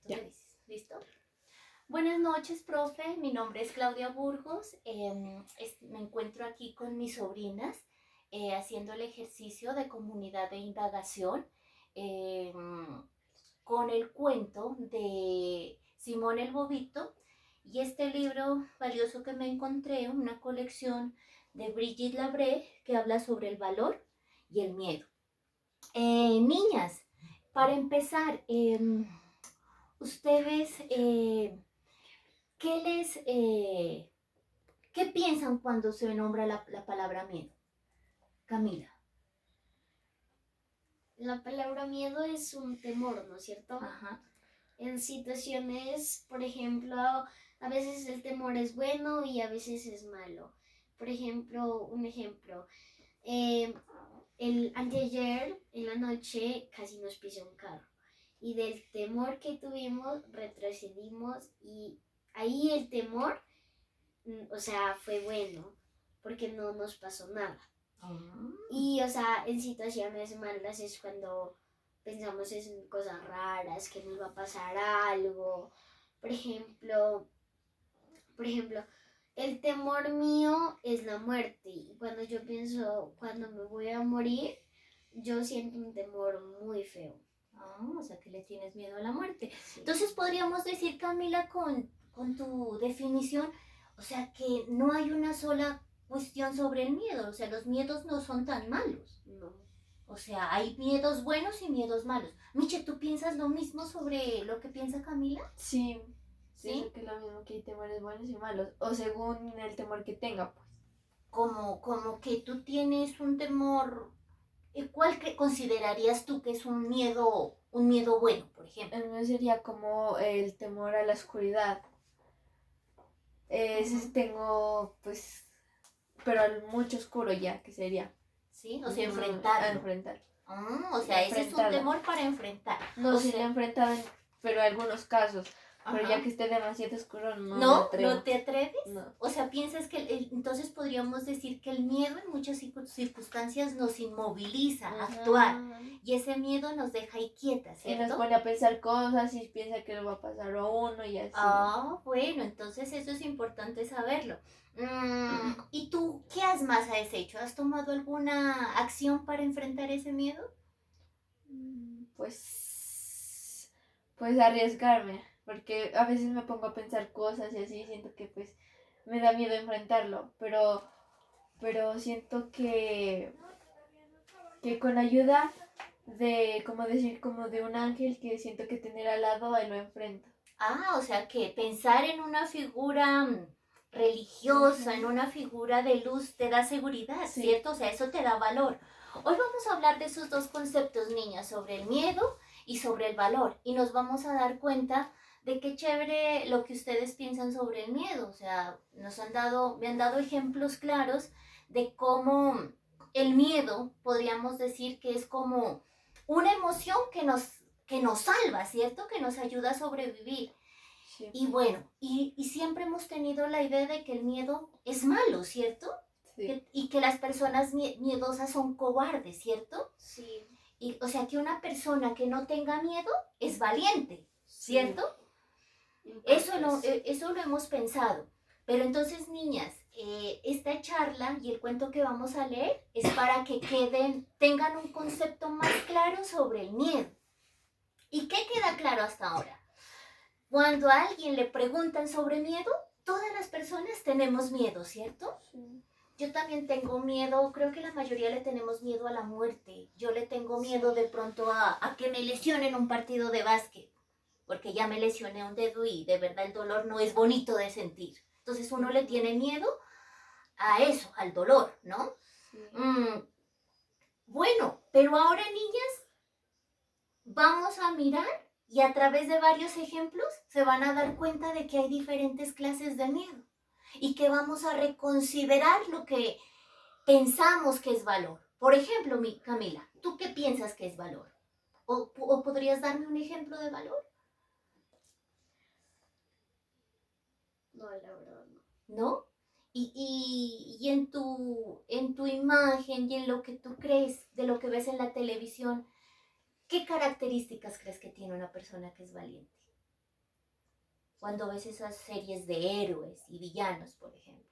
¿Tú me dices? ¿Listo? Buenas noches, profe. Mi nombre es Claudia Burgos. Me encuentro aquí con mis sobrinas haciendo el ejercicio de comunidad de indagación con el cuento de Simón el Bobito y este libro valioso que me encontré, una colección de Brigitte Labré que habla sobre el valor y el miedo. Niñas, para empezar, ustedes, ¿qué les, qué piensan cuando se nombra la palabra miedo? Camila. La palabra miedo es un temor, ¿no es cierto? Ajá. En situaciones, por ejemplo, a veces el temor es bueno y a veces es malo. Por ejemplo, un ejemplo, el anteayer en la noche casi nos pisó un carro y del temor que tuvimos retrocedimos y ahí el temor, o sea, fue bueno porque no nos pasó nada. Y, o sea, en situaciones malas es cuando pensamos en cosas raras, que nos va a pasar algo. Por ejemplo, por ejemplo, el temor mío es la muerte. Y cuando yo pienso, cuando me voy a morir, yo siento un temor muy feo. O sea que le tienes miedo a la muerte. Sí. Entonces podríamos decir, Camila, con tu definición, o sea que no hay una sola cuestión sobre el miedo, o sea, los miedos no son tan malos. No. O sea, hay miedos buenos y miedos malos. Miche, ¿tú piensas lo mismo sobre lo que piensa Camila? Sí, ¿Sí? pienso que es lo mismo, que hay temores buenos y malos, o según el temor que tenga, pues. Como que tú tienes un temor, ¿cuál que considerarías tú que es un miedo bueno, por ejemplo? El mío sería como el temor a la oscuridad. Ese tengo, pues, pero al mucho oscuro ya, que sería. ¿Sí? O sea, A enfrentarlo. enfrentar. O sea, ese es un temor para enfrentar. No, o sí sea, lo he enfrentado, pero en algunos casos. Pero ajá. ya que esté demasiado oscuro, no me ¿No? atrevo. ¿No te atreves? No. O sea, piensas que entonces podríamos decir que el miedo en muchas circunstancias nos inmoviliza a actuar y ese miedo nos deja ahí quietas, Y nos ¿cierto? pone a pensar cosas y piensa que le va a pasar a uno y así. Bueno, entonces eso es importante saberlo. ¿Y tú qué más has hecho? ¿Has tomado alguna acción para enfrentar ese miedo? Pues arriesgarme, porque a veces me pongo a pensar cosas y así siento que pues me da miedo enfrentarlo, pero siento que con ayuda de, como decir, como de un ángel que siento que tener al lado, ahí lo enfrento. O sea que pensar en una figura religiosa, en una figura de luz, te da seguridad, Sí. ¿cierto? O sea, eso te da valor. Hoy vamos a hablar de esos dos conceptos, niñas, sobre el miedo y sobre el valor. Y nos vamos a dar cuenta de qué chévere lo que ustedes piensan sobre el miedo. O sea, me han dado ejemplos claros de cómo el miedo, podríamos decir que es como una emoción que nos salva, ¿cierto? Que nos ayuda a sobrevivir. Sí. Y bueno, y siempre hemos tenido la idea de que el miedo es malo, ¿cierto? Sí. Y que las personas miedosas son cobardes, ¿cierto? Sí. Y, o sea, que una persona que no tenga miedo es valiente, ¿cierto? Sí. Eso lo hemos pensado. Pero entonces, niñas, esta charla y el cuento que vamos a leer es para que tengan un concepto más claro sobre el miedo. ¿Y qué queda claro hasta ahora? Cuando a alguien le preguntan sobre miedo, todas las personas tenemos miedo, ¿cierto? Sí. Yo también tengo miedo, creo que la mayoría le tenemos miedo a la muerte. Yo le tengo miedo de pronto a que me lesionen un partido de básquet, porque ya me lesioné un dedo y de verdad el dolor no es bonito de sentir. Entonces uno le tiene miedo a eso, al dolor, ¿no? Sí. Bueno, pero ahora, niñas, vamos a mirar y a través de varios ejemplos se van a dar cuenta de que hay diferentes clases de miedo y que vamos a reconsiderar lo que pensamos que es valor. Por ejemplo, Camila, ¿tú qué piensas que es valor? ¿O podrías darme un ejemplo de valor? No, la verdad no. ¿No? Y en tu imagen y en lo que tú crees de lo que ves en la televisión, ¿qué características crees que tiene una persona que es valiente? cuando ves esas series de héroes y villanos, por ejemplo?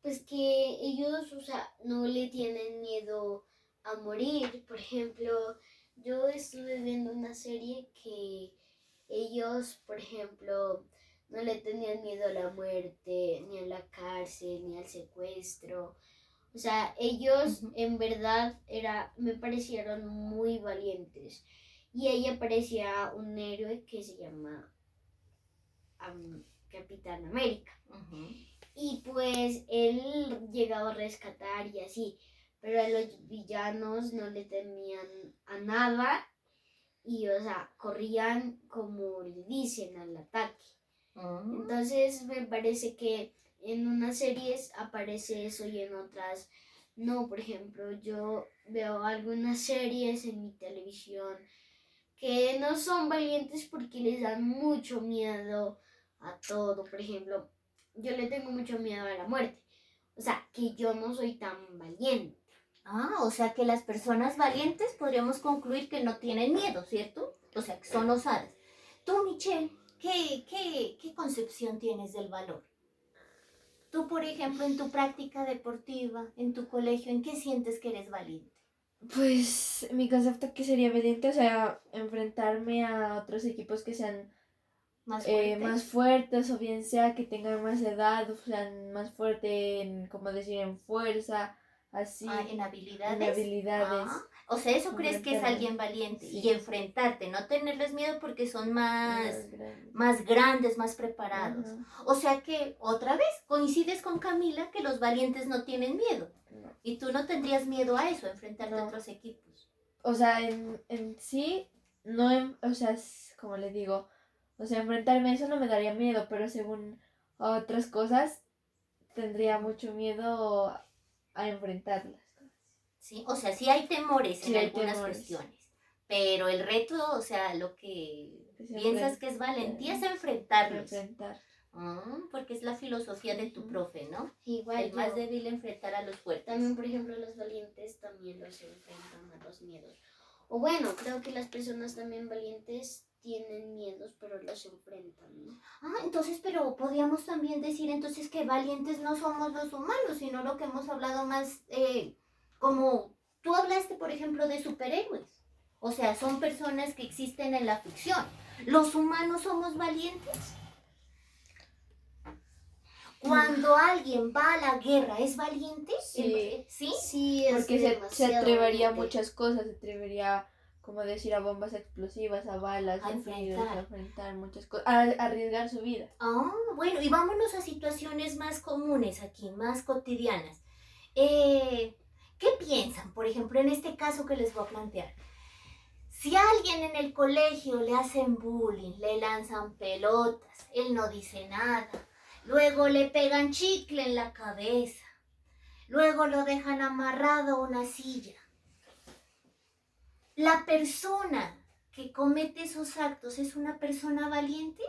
Pues que ellos, o sea, no le tienen miedo a morir. Por ejemplo, yo estuve viendo una serie que ellos, por ejemplo, no le tenían miedo a la muerte, ni a la cárcel, ni al secuestro. O sea, ellos Ujú. en verdad me parecieron muy valientes. Y ahí aparecía un héroe que se llama Capitán América. Ujú. Y pues él llegaba a rescatar y así, pero a los villanos no le temían a nada y, o sea, corrían como le dicen al ataque. Mm. Entonces me parece que en unas series aparece eso y en otras no. Por ejemplo, yo veo algunas series en mi televisión que no son valientes porque les dan mucho miedo a todo. Por ejemplo, yo le tengo mucho miedo a la muerte. O sea, que yo no soy tan valiente. Ah, o sea que las personas valientes podríamos concluir que no tienen miedo, ¿cierto? O sea, que son osadas. Tú, Michelle, ¿qué concepción tienes del valor? Tú, por ejemplo, en tu práctica deportiva, en tu colegio, ¿en qué sientes que eres valiente? Pues mi concepto que sería valiente, o sea, enfrentarme a otros equipos que sean ¿Más fuerte? más fuertes o bien sea que tengan más edad o sean más fuertes en, como decir, en fuerza, así, Ah, ¿en en habilidades? habilidades. Ah, o sea, eso crees que es Enfrentarme. alguien valiente. Sí. Y enfrentarte, no tenerles miedo porque son Más grandes. más grandes, más preparados. Ajá. O sea que, otra vez, coincides con Camila que los valientes no tienen miedo. No. Y tú no tendrías miedo a eso, enfrentarte a No. otros equipos. O sea, en sí, no, o sea, como le digo, o sea, enfrentarme a eso no me daría miedo, pero según otras cosas, tendría mucho miedo a enfrentarlas. ¿Sí? O sea, sí hay temores Sí, en hay algunas temores. cuestiones. Pero el reto, o sea, lo que Que piensas que es valentía es enfrentarlos. Enfrentar. Porque es la filosofía de tu Ujú. profe, ¿no? Igual El más yo. débil enfrentar a los fuertes. También, por ejemplo, los valientes también los enfrentan a los miedos. O bueno, creo que las personas también valientes tienen miedos, pero los enfrentan, ¿no? Entonces, pero podríamos también decir entonces que valientes no somos los humanos, sino lo que hemos hablado más, como tú hablaste, por ejemplo, de superhéroes. O sea, son personas que existen en la ficción. ¿Los humanos somos valientes? Cuando alguien va a la guerra, ¿es valiente? Sí. ¿Sí? Sí, es Porque se demasiado atrevería a valiente. muchas cosas, se atrevería, como decir, a bombas explosivas, a balas, A enfrentar. a enfrentar muchas cosas, a arriesgar su vida. Bueno, y vámonos a situaciones más comunes aquí, más cotidianas. ¿Qué piensan, por ejemplo, en este caso que les voy a plantear? Si a alguien en el colegio le hacen bullying, le lanzan pelotas, él no dice nada, luego le pegan chicle en la cabeza, luego lo dejan amarrado a una silla. ¿La persona que comete esos actos es una persona valiente?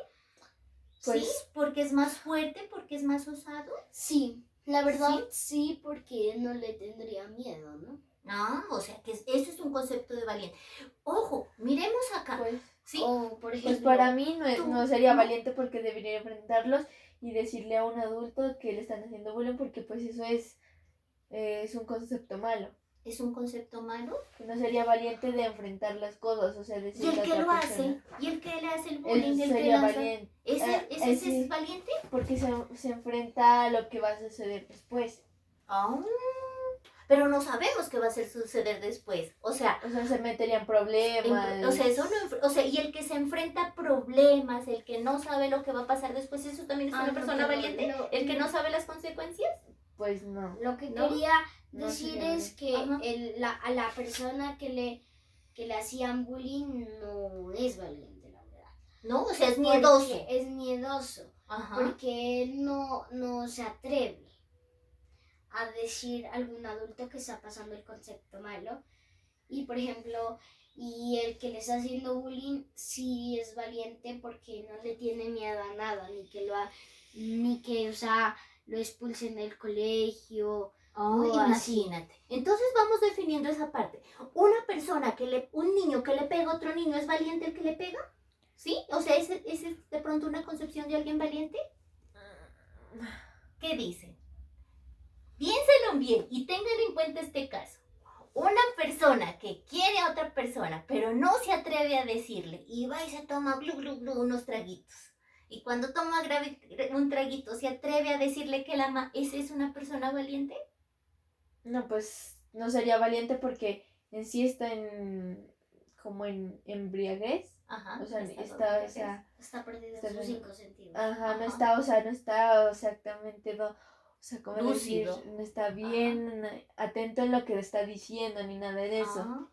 Pues, ¿Sí? ¿Porque es más fuerte? ¿Porque es más osado? Sí, la verdad sí, porque no le tendría miedo, ¿no? O sea que eso es un concepto de valiente. Ojo, miremos acá. pues, ¿Sí? O, por pues ejemplo, para mí no sería ¿no? valiente porque debería enfrentarlos y decirle a un adulto que le están haciendo bullying porque pues eso es un concepto malo. ¿Es un concepto malo? Que no sería valiente de enfrentar las cosas, o sea, ¿Y decirle el a que otra lo persona. hace? ¿Y el que le hace el Él bullying? ¿El que sería lanza? valiente. ¿Ese sí, es valiente? porque se enfrenta a lo que va a suceder después. Pero no sabemos qué va a suceder después. O sea, se meterían problemas. y el que se enfrenta a problemas, el que no sabe lo que va a pasar después, ¿eso también es una persona valiente? ¿El que no sabe las consecuencias? Pues no. Lo que ¿No? quería No decir sería es que Ajá. a la persona que le hacían bullying no es valiente, la verdad. No, o sea, es miedoso. Porque es miedoso. Ajá. Porque él no se atreve a decir a algún adulto que está pasando el concepto malo. Y por ejemplo, y el que le está haciendo bullying sí es valiente porque no le tiene miedo a nada, ni que, o sea, lo expulsen del colegio. Imagínate. Entonces vamos definiendo esa parte. Un niño que le pega a otro niño, ¿es valiente el que le pega? ¿Sí? O sea, ese de pronto pronto una concepción de alguien valiente? ¿Qué dicen? Piénselo bien y tengan en cuenta este caso. Una persona que quiere a otra persona, pero no se atreve a decirle, y va y se toma glu, glu, glu, unos traguitos. Y cuando toma un traguito, se atreve a decirle que la ama, ¿esa es una persona valiente? No, pues no sería valiente porque en sí está como en embriaguez. Ajá. O sea, está o sea, Está perdido está en sus bien. 5 sentidos. Ajá, no Ajá. está exactamente, o sea, como Lúcido. decir, no está bien atento en lo que le está diciendo ni nada de eso. Ah,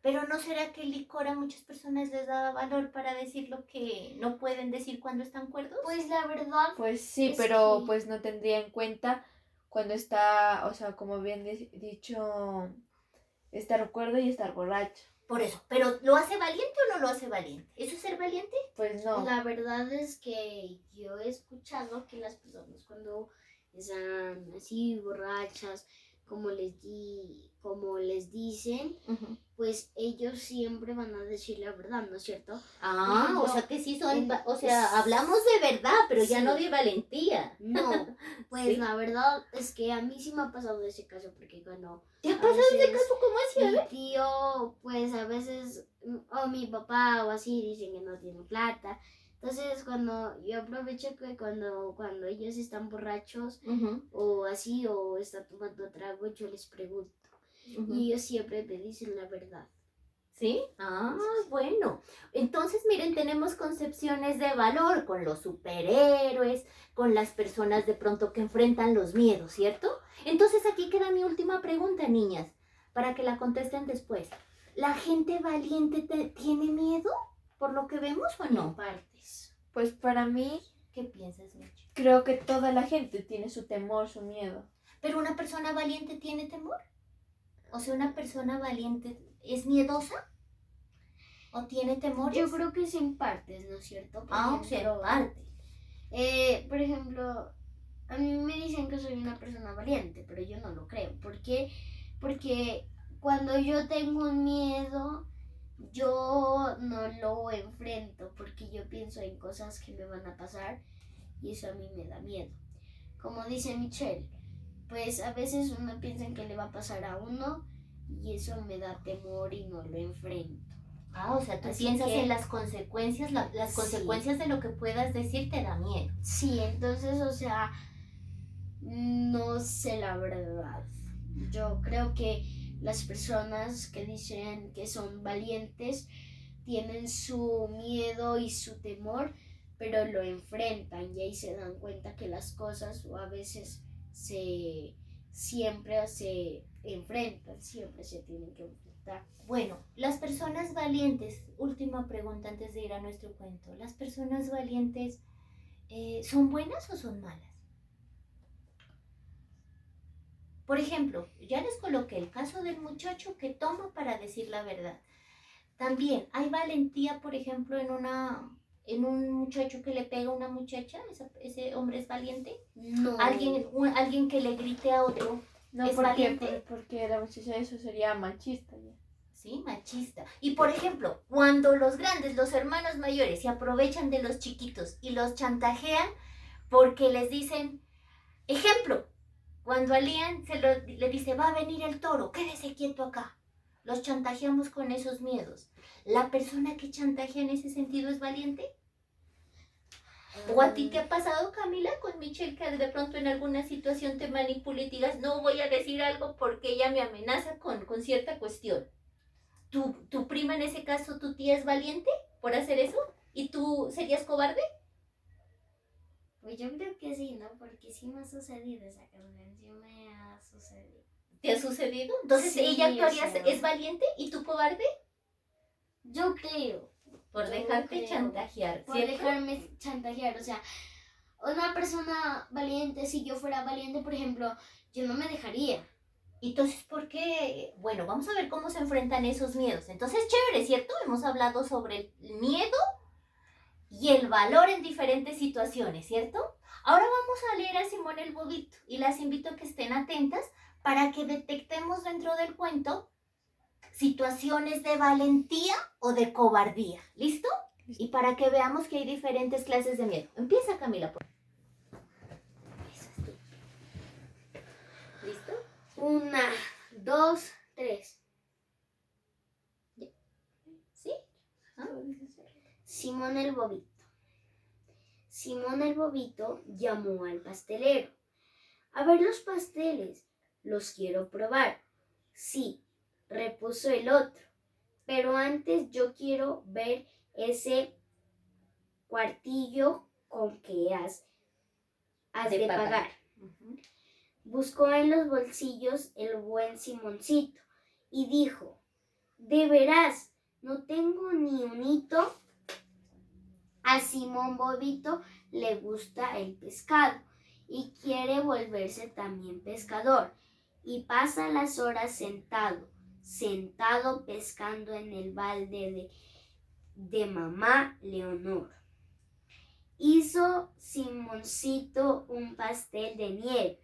pero ¿no será que el licor a muchas personas les da valor para decir lo que no pueden decir cuando están cuerdos? Pues la verdad, Pues sí, es pero que- pues no tendría en cuenta cuando está, o sea, como bien dicho, estar cuerdo y estar borracho. Por eso, ¿pero lo hace valiente o no lo hace valiente? ¿Eso es ser valiente? Pues no. la verdad es que yo he escuchado que las personas cuando están así borrachas, como les dicen, pues ellos siempre van a decir la verdad, ¿no es cierto? Ah, Por o ejemplo, sea que sí son, en- o sea, hablamos de verdad, pero ya Sí. no de valentía. No, pues Sí. la verdad es que a mí sí me ha pasado ese caso, porque cuando ¿Te ha a pasado ese veces caso? ¿Cómo así? A mi ver. tío, pues a veces, o mi papá o así dicen que no tienen plata. Entonces cuando yo aprovecho que cuando ellos están borrachos o así o están tomando trago, yo les pregunto. Y ellos siempre me dicen la verdad. ¿Sí? Ah, bueno. Entonces, miren, tenemos concepciones de valor con los superhéroes, con las personas de pronto que enfrentan los miedos, ¿cierto? Entonces, aquí queda mi última pregunta, niñas, para que la contesten después. ¿La gente valiente tiene miedo por lo que vemos o En no? partes. Pues para mí, ¿Qué piensas, Michi? creo que toda la gente tiene su temor, su miedo. ¿Pero una persona valiente tiene temor? O sea, ¿una persona valiente es miedosa? ¿O tiene temores? Yo creo que es en partes, ¿no es cierto? O sea, en parte. Por ejemplo, a mí me dicen que soy una persona valiente, pero yo no lo creo. ¿Por qué? Porque cuando yo tengo un miedo, yo no lo enfrento porque yo pienso en cosas que me van a pasar y eso a mí me da miedo. Como dice Michelle, pues a veces uno piensa en que le va a pasar a uno y eso me da temor y no lo enfrento. O sea, tú Así piensas que- en las consecuencias, las Sí. consecuencias de lo que puedas decir te da miedo. Sí, entonces, o sea, no sé la verdad. Yo creo que las personas que dicen que son valientes tienen su miedo y su temor, pero lo enfrentan y ahí se dan cuenta que las cosas o a veces siempre se enfrentan, siempre se tienen que enfrentar. Bueno, las personas valientes, última pregunta antes de ir a nuestro cuento. ¿Las personas valientes son buenas o son malas? Por ejemplo, ya les coloqué el caso del muchacho que toma para decir la verdad. También hay valentía, por ejemplo, en un muchacho que le pega a una muchacha. ¿Ese hombre es valiente? No. Alguien que le grite a otro. No, ¿Es porque, valiente? porque la muchacha eso sería machista ya. Sí, machista. Y por ejemplo, cuando los grandes, los hermanos mayores, se aprovechan de los chiquitos y los chantajean porque les dicen, ejemplo, cuando a Lian le dice, va a venir el toro, quédese quieto acá. Los chantajeamos con esos miedos. ¿La persona que chantajea en ese sentido es valiente? ¿O a ti te ha pasado, Camila, con Michelle, que de pronto en alguna situación te manipula y digas, no voy a decir algo porque ella me amenaza con cierta cuestión? ¿Tu prima en ese caso, tu tía es valiente por hacer eso? ¿Y tú serías cobarde? Pues yo creo que sí, ¿no? Porque sí me ha sucedido esa canción, sí me ha sucedido. ¿Te ha sucedido? Entonces Sí, ella actuaría, o sea, es valiente y tú cobarde Yo creo. por Yo dejarte creo. chantajear, Por ¿cierto? dejarme chantajear, o sea, una persona valiente, si yo fuera valiente, por ejemplo, yo no me dejaría. Entonces, ¿por qué? Bueno, vamos a ver cómo se enfrentan esos miedos. Entonces, chévere, ¿cierto? Hemos hablado sobre el miedo y el valor en diferentes situaciones, ¿cierto? Ahora vamos a leer a Simón el Bobito y las invito a que estén atentas para que detectemos dentro del cuento situaciones de valentía o de cobardía. ¿Listo? Y para que veamos que hay diferentes clases de miedo. Empieza, Camila. ¿Listo? 1, 2, 3. ¿Sí? ¿Ah? Simón el Bobito. Simón el Bobito llamó al pastelero. A ver los pasteles, los quiero probar. Sí, repuso el otro, pero antes yo quiero ver ese cuartillo con que has de pagar. Uh-huh. Buscó en los bolsillos el buen Simoncito y dijo, ¿de veras no tengo ni un hito? A Simón Bobito le gusta el pescado y quiere volverse también pescador y pasa las horas sentado pescando en el balde de mamá Leonor. Hizo Simoncito un pastel de nieve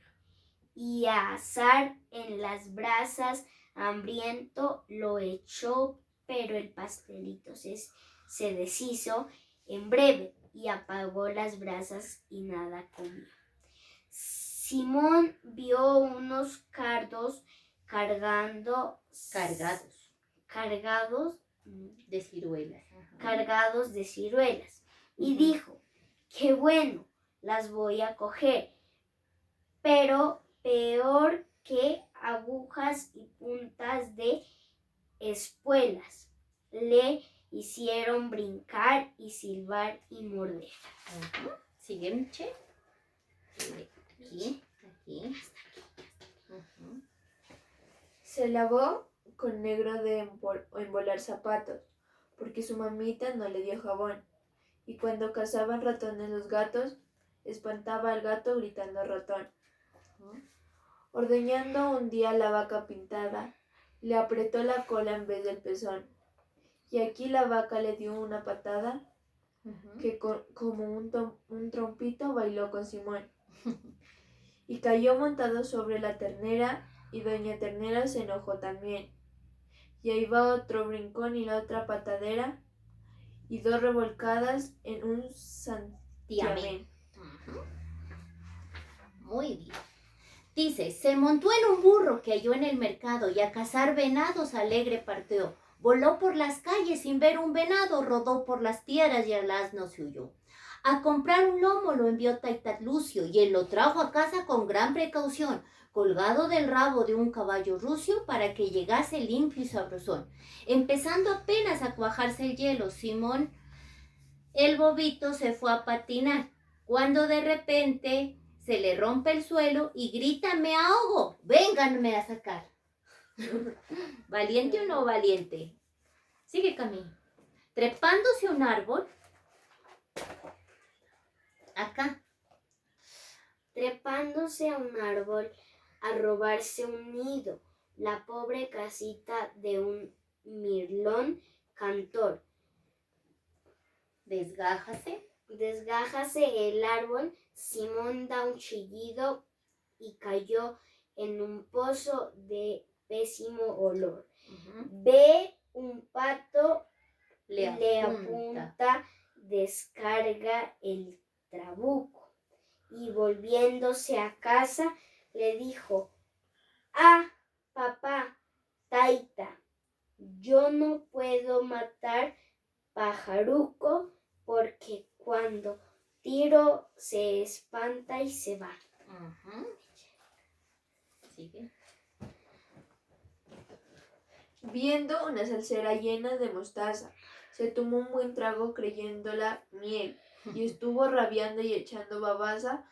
y a asar en las brasas hambriento lo echó, pero el pastelito se deshizo en breve y apagó las brasas y nada comió. Simón vio unos cardos cargados de ciruelas. Uh-huh. Cargados de ciruelas y dijo, qué bueno, las voy a coger, pero peor que agujas y puntas de espuelas. Le hicieron brincar y silbar y morder. Uh-huh. Sigue, Miche. Aquí. Uh-huh. Se lavó con negro de embolar zapatos, porque su mamita no le dio jabón. Y cuando cazaban ratones los gatos, espantaba al gato gritando ratón. Ordeñando un día la vaca pintada, le apretó la cola en vez del pezón. Y aquí la vaca le dio una patada que como un trompito bailó con Simón. Y cayó montado sobre la ternera, y doña Ternera se enojó también. Y ahí va otro brincón y la otra patadera, y dos revolcadas en un santiamén. Uh-huh. Muy bien. Dice, se montó en un burro que halló en el mercado y a cazar venados alegre partió. Voló por las calles sin ver un venado, rodó por las tierras y al asno se huyó. A comprar un lomo lo envió Taitatlucio y él lo trajo a casa con gran precaución, colgado del rabo de un caballo rucio para que llegase limpio y sabrosón. Empezando apenas a cuajarse el hielo, Simón el Bobito se fue a patinar, cuando de repente se le rompe el suelo y grita, me ahogo, vénganme a sacar. ¿Valiente o no valiente? Sigue camino. Trepándose a un árbol. Acá. Trepándose a un árbol a robarse un nido, la pobre casita de un mirlón cantor. Desgájase el árbol, Simón da un chillido y cayó en un pozo de pésimo olor. Uh-huh. Ve un pato, le apunta, descarga el trabuco y volviéndose a casa le dijo, papá, taita, yo no puedo matar pajaruco porque cuando tiro se espanta y se va. Uh-huh. Sigue. Viendo una salsera llena de mostaza, se tomó un buen trago creyéndola miel, y estuvo rabiando y echando babasa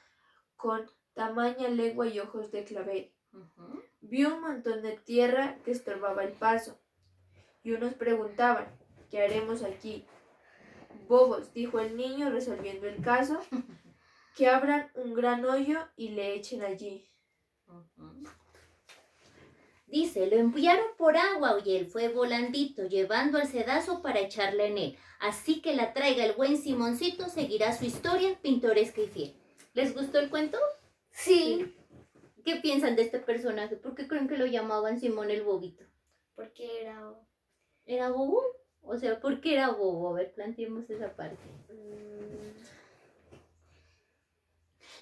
con tamaña lengua y ojos de clavel. Uh-huh. Vio un montón de tierra que estorbaba el paso, y unos preguntaban, ¿qué haremos aquí? Bobos, dijo el niño resolviendo el caso, que abran un gran hoyo y le echen allí. Uh-huh. Dice, lo enviaron por agua y él fue volandito, llevando el sedazo para echarle en él. Así que la traiga el buen Simoncito, seguirá su historia pintoresca y fiel. ¿Les gustó el cuento? Sí. ¿Qué piensan de este personaje? ¿Por qué creen que lo llamaban Simón el Bobito? Porque era ¿Era bobo? O sea, ¿por qué era bobo? A ver, planteemos esa parte.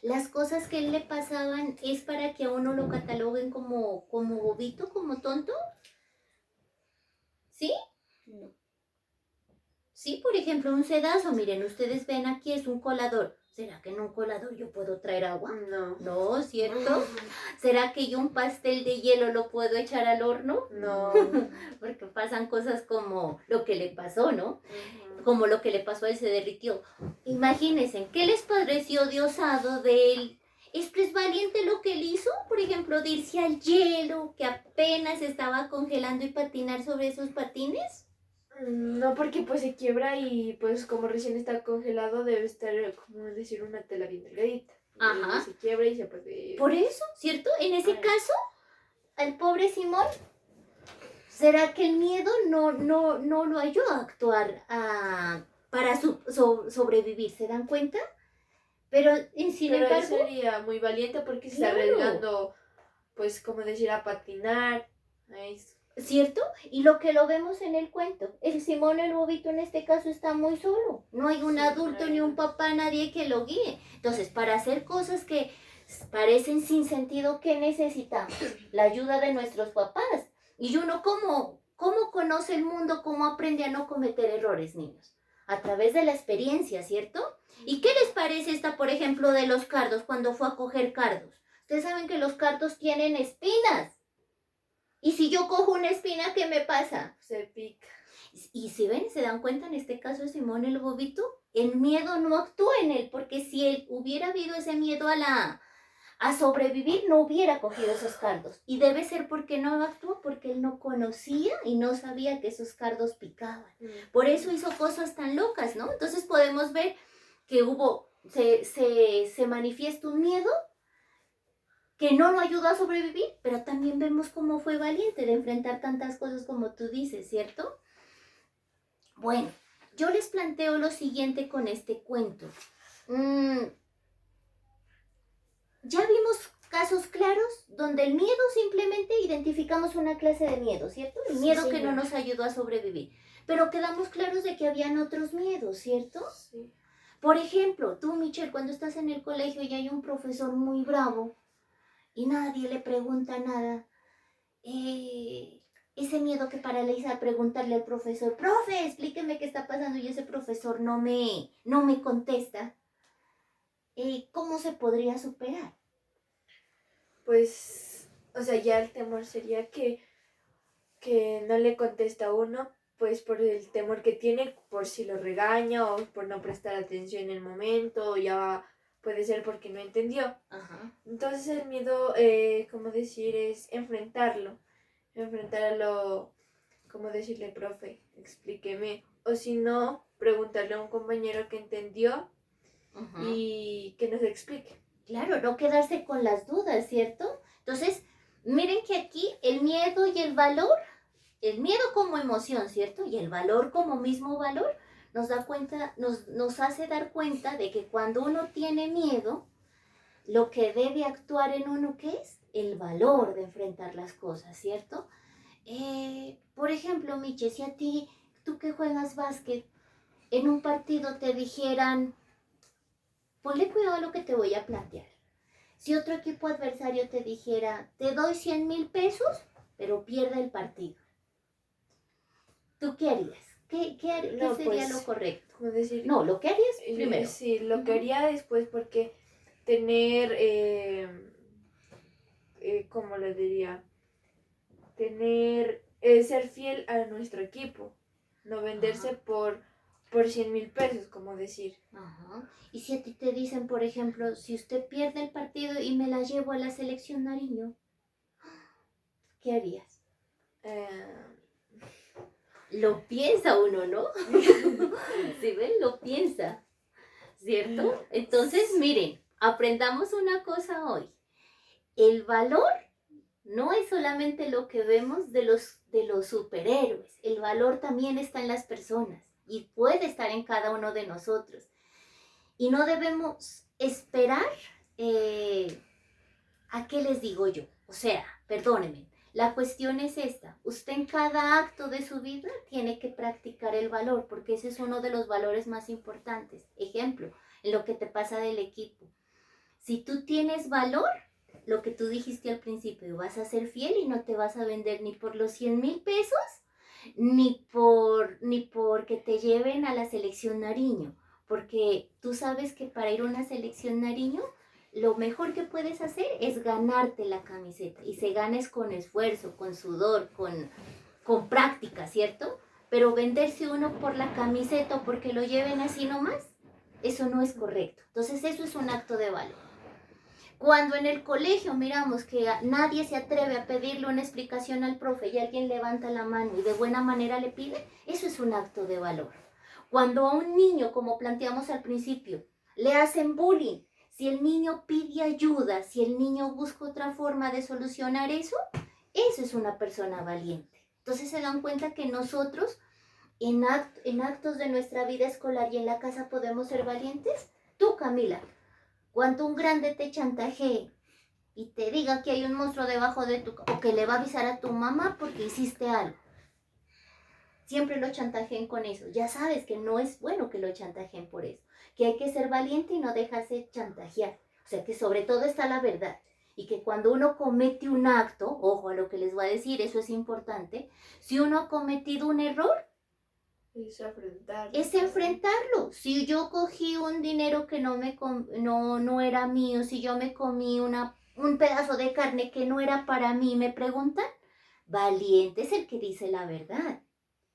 Las cosas que a él le pasaban es para que a uno lo cataloguen como bobito, como tonto. ¿Sí? No. Sí, por ejemplo, un sedazo. Miren, ustedes ven aquí es un colador. ¿Será que en un colador yo puedo traer agua? No. No, ¿cierto? ¿Será que yo un pastel de hielo lo puedo echar al horno? No. Porque pasan cosas como lo que le pasó, ¿no? Ujú. Como lo que le pasó a él, se derritió. Imagínense, ¿qué les pareció de osado de él? ¿Es que es valiente lo que él hizo? Por ejemplo, de irse al hielo, que apenas estaba congelando y patinar sobre esos patines. No, porque pues se quiebra y pues como recién está congelado debe estar, como decir, una tela bien delgadita. Ajá. Se quiebra y se puede... Por eso, ¿cierto? En ese Ay. caso, al pobre Simón, ¿será que el miedo no lo ayudó a actuar para sobrevivir? ¿Se dan cuenta? Pero sin Pero él embargo, sería muy valiente porque se está claro, arriesgando, pues como decir, a patinar. Ay, ¿cierto? Y lo que lo vemos en el cuento, el Simón el bobito en este caso está muy solo. No hay un Sí, adulto no hay ni un nada. papá, nadie que lo guíe. Entonces, para hacer cosas que parecen sin sentido, ¿qué necesitamos? La ayuda de nuestros papás. Y uno, ¿cómo conoce el mundo? ¿Cómo aprende a no cometer errores, niños? A través de la experiencia, ¿cierto? ¿Y qué les parece esta, por ejemplo, de los cardos cuando fue a coger cardos? Ustedes saben que los cardos tienen espinas. Y si yo cojo una espina, ¿qué me pasa? Se pica. Y si ven, se dan cuenta en este caso de Simón el bobito, el miedo no actúa en él, porque si él hubiera habido ese miedo a sobrevivir, no hubiera cogido esos cardos. Y debe ser porque no actuó, porque él no conocía y no sabía que esos cardos picaban. Por eso hizo cosas tan locas, ¿no? Entonces podemos ver que se manifiesta un miedo que no lo ayudó a sobrevivir, pero también vemos cómo fue valiente de enfrentar tantas cosas como tú dices, ¿cierto? Bueno, yo les planteo lo siguiente con este cuento. Ya vimos casos claros donde el miedo simplemente identificamos una clase de miedo, ¿cierto? El miedo Sí, que no señora. nos ayudó a sobrevivir. Pero quedamos claros de que habían otros miedos, ¿cierto? Sí. Por ejemplo, tú, Michelle, cuando estás en el colegio y hay un profesor muy bravo y nadie le pregunta nada, ese miedo que paraliza a preguntarle al profesor, profe, explíqueme qué está pasando, y ese profesor no me contesta, ¿cómo se podría superar? Pues, o sea, ya el temor sería que no le contesta a uno, pues por el temor que tiene, por si lo regaña o por no prestar atención en el momento, o ya puede ser porque no entendió. Ajá. Entonces el miedo, como decir, es enfrentarlo, como decirle, profe, explíqueme, o si no, preguntarle a un compañero que entendió Ajá. y que nos explique. Claro, no quedarse con las dudas, ¿cierto? Entonces, miren que aquí el miedo y el valor, el miedo como emoción, ¿cierto? Y el valor como mismo valor, nos hace dar cuenta de que cuando uno tiene miedo, lo que debe actuar en uno, ¿qué es? El valor de enfrentar las cosas, ¿cierto? Por ejemplo, Miche, si a ti, tú que juegas básquet, en un partido te dijeran, ponle cuidado a lo que te voy a plantear. Si otro equipo adversario te dijera, te doy 100,000 pesos, pero pierde el partido, ¿tú qué harías? ¿Qué No, sería pues, lo correcto? como decir, No, lo que harías primero. sí, lo que Ujú. haría después, porque tener, ¿cómo le diría? Tener, ser fiel a nuestro equipo, no venderse Ajá. por 100,000 pesos, como decir. Ajá. Y si a ti te dicen, por ejemplo, si usted pierde el partido y me la llevo a la selección Nariño, ¿qué harías? Lo piensa uno, ¿no? ¿Sí ven? Lo piensa, ¿cierto? Entonces, miren, aprendamos una cosa hoy. El valor no es solamente lo que vemos de los superhéroes. El valor también está en las personas y puede estar en cada uno de nosotros. Y no debemos esperar, ¿a qué les digo yo? O sea, perdónenme, La cuestión es esta, usted en cada acto de su vida tiene que practicar el valor, porque ese es uno de los valores más importantes. Ejemplo, en lo que te pasa del equipo. Si tú tienes valor, lo que tú dijiste al principio, vas a ser fiel y no te vas a vender ni por los 100,000 pesos, ni por que te lleven a la selección Nariño, porque tú sabes que para ir a una selección Nariño, lo mejor que puedes hacer es ganarte la camiseta, y se ganes con esfuerzo, con sudor, con práctica, ¿cierto? Pero venderse uno por la camiseta o porque lo lleven así nomás, eso no es correcto. Entonces eso es un acto de valor. Cuando en el colegio miramos que nadie se atreve a pedirle una explicación al profe y alguien levanta la mano y de buena manera le pide, eso es un acto de valor. Cuando a un niño, como planteamos al principio, le hacen bullying, si el niño pide ayuda, si el niño busca otra forma de solucionar eso es una persona valiente. Entonces se dan cuenta que nosotros en actos de nuestra vida escolar y en la casa podemos ser valientes. Tú, Camila, cuando un grande te chantajee y te diga que hay un monstruo debajo de tu o que le va a avisar a tu mamá porque hiciste algo, siempre lo chantajeen con eso. Ya sabes que no es bueno que lo chantajeen por eso, que hay que ser valiente y no dejarse chantajear. O sea que sobre todo está la verdad. Y que cuando uno comete un acto, ojo a lo que les voy a decir, eso es importante, si uno ha cometido un error, es enfrentarlo. Si yo cogí un dinero que no era mío, si yo me comí un pedazo de carne que no era para mí, me preguntan, valiente es el que dice la verdad.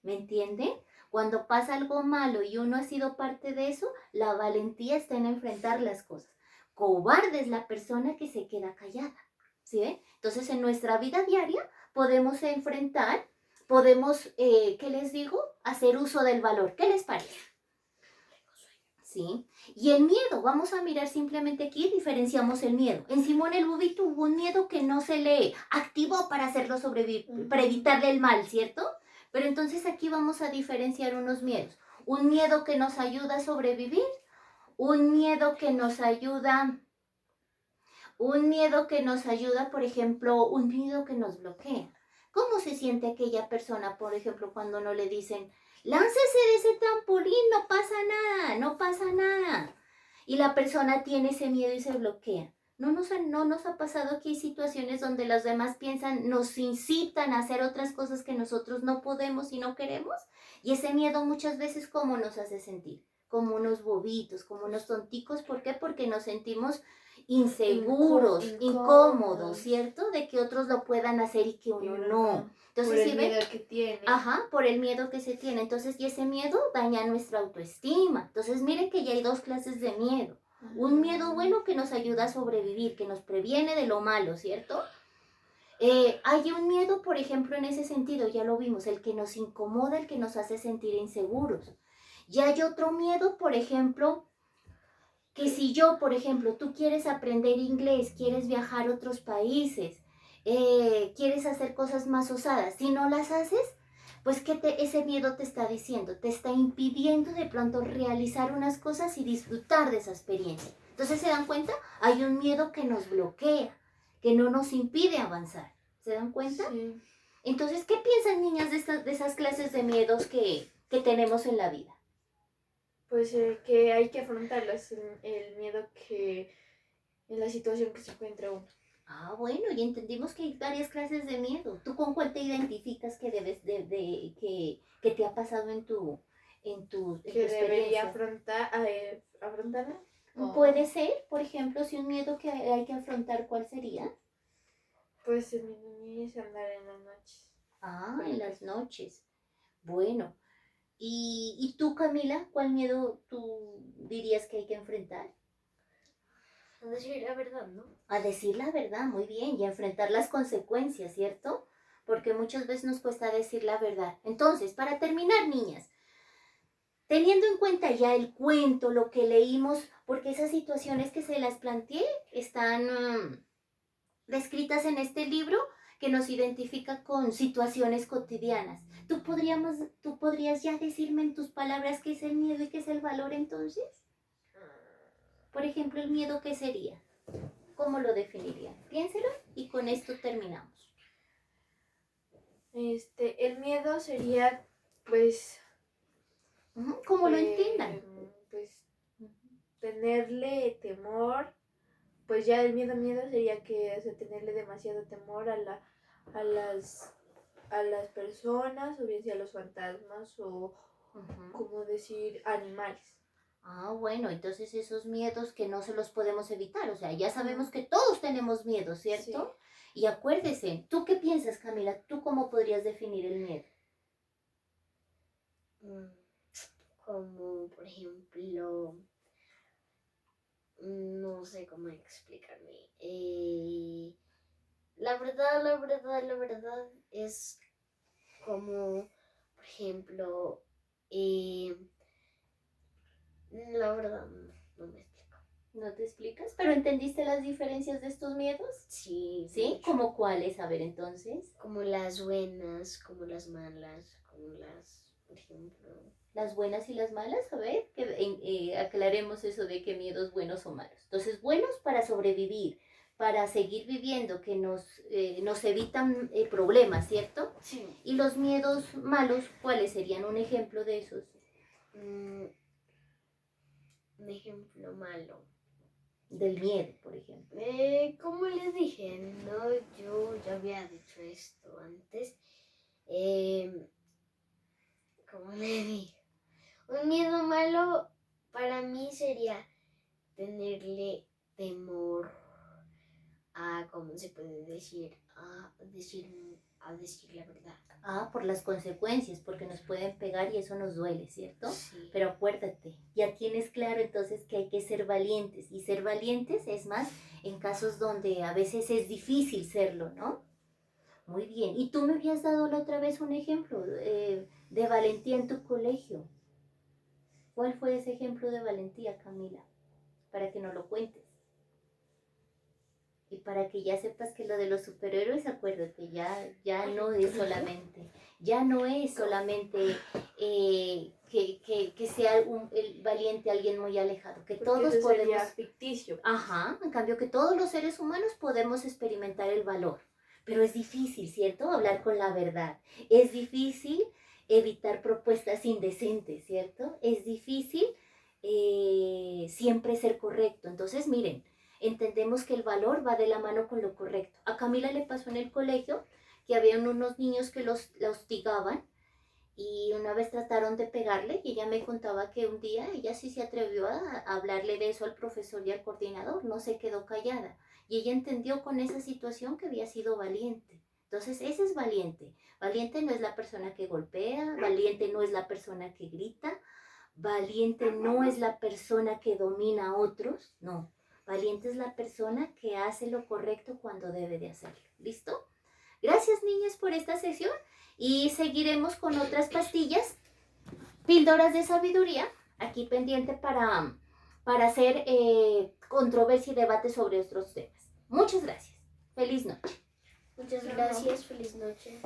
¿Me entienden? Cuando pasa algo malo y uno ha sido parte de eso, la valentía está en enfrentar las cosas. Cobarde es la persona que se queda callada. ¿Sí ven? Entonces en nuestra vida diaria podemos enfrentar, podemos, ¿qué les digo? Hacer uso del valor. ¿Qué les parece? ¿Sí? Y el miedo, vamos a mirar simplemente aquí, diferenciamos el miedo. En Simón el Bobito hubo un miedo que no se le activó para hacerlo sobrevivir, para evitarle el mal, ¿cierto? Pero entonces aquí vamos a diferenciar unos miedos. Un miedo que nos ayuda a sobrevivir, un miedo que nos ayuda, por ejemplo, un miedo que nos bloquea. ¿Cómo se siente aquella persona, por ejemplo, cuando no le dicen, láncese de ese trampolín, no pasa nada, no pasa nada? Y la persona tiene ese miedo y se bloquea. ¿No nos ha pasado que hay situaciones donde los demás piensan, nos incitan a hacer otras cosas que nosotros no podemos y no queremos? Y ese miedo muchas veces, ¿cómo nos hace sentir? Como unos bobitos, como unos tonticos. ¿Por qué? Porque nos sentimos inseguros, incómodos, ¿cierto? De que otros lo puedan hacer y que uno no. Entonces, por el miedo que tiene. Ajá, por el miedo que se tiene. Entonces, y ese miedo daña nuestra autoestima. Entonces, miren que ya hay dos clases de miedo. Un miedo bueno que nos ayuda a sobrevivir, que nos previene de lo malo, ¿cierto? Hay un miedo, por ejemplo, en ese sentido, ya lo vimos, el que nos incomoda, el que nos hace sentir inseguros. Y hay otro miedo, por ejemplo, que si yo, por ejemplo, tú quieres aprender inglés, quieres viajar a otros países, quieres hacer cosas más osadas, si no las haces, pues ese miedo te está diciendo, te está impidiendo de pronto realizar unas cosas y disfrutar de esa experiencia. Entonces, ¿se dan cuenta? Hay un miedo que nos bloquea, que no nos impide avanzar. ¿Se dan cuenta? Sí. Entonces, ¿qué piensan, niñas, de esas clases de miedos que tenemos en la vida? Pues que hay que afrontarlo, es el miedo que en la situación que se encuentra uno. Ah, bueno, y entendimos que hay varias clases de miedo. ¿Tú con cuál te identificas que debes que te ha pasado en tu Que debería experiencia? afrontarla. Puede ser, por ejemplo, si un miedo que hay que afrontar, ¿cuál sería? Pues en mi niñez andar en las noches. Ah, en las noches. Bueno, ¿y tú, Camila, cuál miedo tú dirías que hay que enfrentar? A decir la verdad, ¿no? A decir la verdad, muy bien, y a enfrentar las consecuencias, ¿cierto? Porque muchas veces nos cuesta decir la verdad. Entonces, para terminar, niñas, teniendo en cuenta ya el cuento, lo que leímos, porque esas situaciones que se las planteé están descritas en este libro que nos identifica con situaciones cotidianas. ¿Tú podrías ya decirme en tus palabras qué es el miedo y qué es el valor entonces? Por ejemplo, el miedo, ¿qué sería? ¿Cómo lo definirían? Piénselo y con esto terminamos. El miedo sería, pues, Como lo entiendan. pues, tenerle temor, pues ya el miedo sería que, o sea, tenerle demasiado temor a las personas, o bien sea a los fantasmas, o como decir, animales. Ah, bueno, entonces esos miedos que no se los podemos evitar, o sea, ya sabemos que todos tenemos miedo, ¿cierto? Y acuérdese, ¿tú qué piensas, Camila? ¿Tú cómo podrías definir el miedo? Como, por ejemplo, no sé cómo explicarme. La verdad es como, por ejemplo, la verdad no me explico. ¿No te explicas? ¿Pero entendiste las diferencias de estos miedos? Sí, ¿Sí? mucho. ¿Cómo cuáles? A ver, entonces. Como las buenas, como las malas, como las, por ejemplo. Las buenas y las malas, a ver, que aclaremos eso de qué miedos buenos o malos. Entonces, buenos para sobrevivir, para seguir viviendo, que nos evitan problemas, ¿cierto? Sí. Y los miedos malos, ¿cuáles serían un ejemplo de esos? Un ejemplo malo. Del miedo, por ejemplo. Como les dije, no, yo ya había dicho esto antes. Como le dije, un miedo malo para mí sería tenerle temor a, ¿cómo se puede decir? A decir la verdad. Ah, por las consecuencias, porque nos pueden pegar y eso nos duele, ¿cierto? Sí. Pero acuérdate, ya tienes claro entonces que hay que ser valientes. Y ser valientes es más en casos donde a veces es difícil serlo, ¿no? Muy bien. Y tú me habías dado la otra vez un ejemplo de valentía en tu colegio. ¿Cuál fue ese ejemplo de valentía, Camila? Para que nos lo cuentes. Y para que ya sepas que lo de los superhéroes, acuérdate, ya no es solamente que sea el valiente alguien muy alejado, que Porque todos eso sería podemos... ficticio. Ajá, en cambio que todos los seres humanos podemos experimentar el valor, pero es difícil, ¿cierto? Hablar con la verdad. Es difícil evitar propuestas indecentes, ¿cierto? Es difícil siempre ser correcto. Entonces, miren, entendemos que el valor va de la mano con lo correcto. A Camila le pasó en el colegio que habían unos niños que la hostigaban y una vez trataron de pegarle y ella me contaba que un día ella sí se atrevió a hablarle de eso al profesor y al coordinador, no se quedó callada y ella entendió con esa situación que había sido valiente. Entonces ese es valiente. Valiente no es la persona que golpea, valiente no es la persona que grita, valiente no es la persona que domina a otros, no. Valiente es la persona que hace lo correcto cuando debe de hacerlo. ¿Listo? Gracias, niñas, por esta sesión y seguiremos con otras pastillas, píldoras de sabiduría, aquí pendiente para hacer controversia y debate sobre otros temas. Muchas gracias. Feliz noche. Muchas gracias, feliz noche.